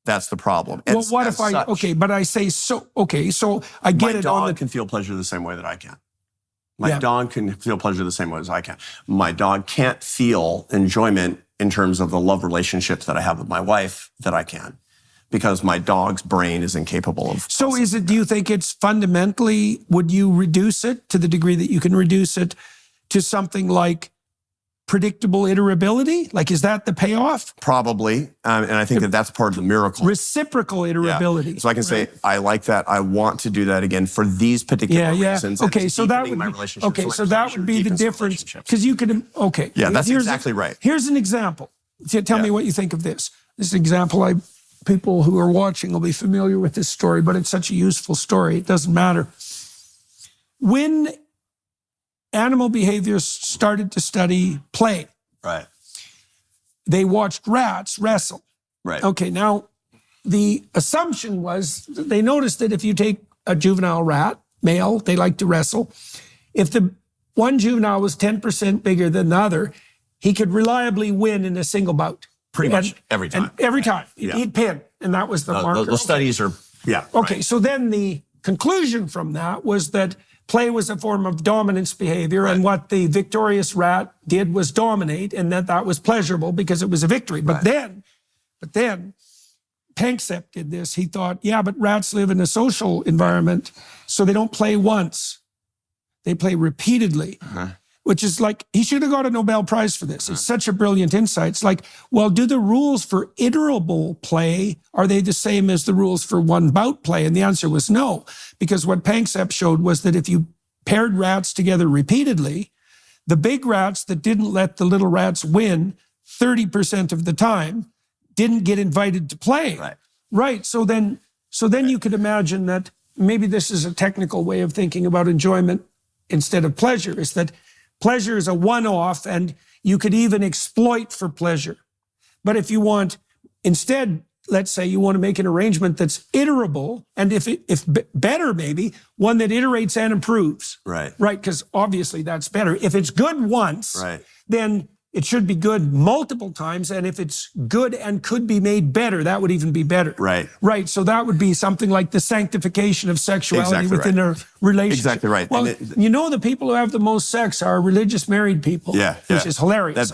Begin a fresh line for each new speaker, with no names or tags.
That's the problem.
Well, what if okay, but I say so, okay, so I get it.
My dog can feel pleasure the same way that I can. My dog can feel pleasure the same way as I can. My dog can't feel enjoyment in terms of the love relationships that I have with my wife that I can, because my dog's brain is incapable of.
So is it, do you think it's fundamentally, would you reduce it to the degree that you can reduce it to something like predictable iterability? Like, is that the payoff?
Probably. And I think that that's part of the miracle.
Reciprocal iterability.
Yeah. So I can say, I like that. I want to do that again for these particular reasons.
Okay, so that would be, so that would be the difference. Because you could, okay.
Yeah, that's exactly right.
Here's an example. Tell me what you think of this. This example, people who are watching will be familiar with this story, but it's such a useful story. It doesn't matter. When animal behaviors started to study play, they watched rats wrestle. Okay, now the assumption was they noticed that if you take a juvenile rat, male, they like to wrestle. If the one juvenile was 10% bigger than the other, he could reliably win in a single bout.
Pretty much every time.
And every time. He'd pin, and that was the marker.
Those studies are,
Okay, so then the conclusion from that was that play was a form of dominance behavior, and what the victorious rat did was dominate, and that was pleasurable because it was a victory. But then Panksepp did this. He thought, but rats live in a social environment, so they don't play once. They play repeatedly, which is like, he should have got a Nobel Prize for this. It's such a brilliant insight. It's like, well, do the rules for iterable play, are they the same as the rules for one bout play? And the answer was no, because what Panksepp showed was that if you paired rats together repeatedly, the big rats that didn't let the little rats win 30% of the time didn't get invited to play. So then you could imagine that maybe this is a technical way of thinking about enjoyment instead of pleasure, is that pleasure is a one-off, and you could even exploit for pleasure. But if you want, instead, let's say you want to make an arrangement that's iterable, and if better, maybe one that iterates and improves. Because obviously that's better. If it's good once, then it should be good multiple times, and if it's good and could be made better, that would even be better. So that would be something like the sanctification of sexuality within a relationship. Well, you know, the people who have the most sex are religious married people, which is hilarious.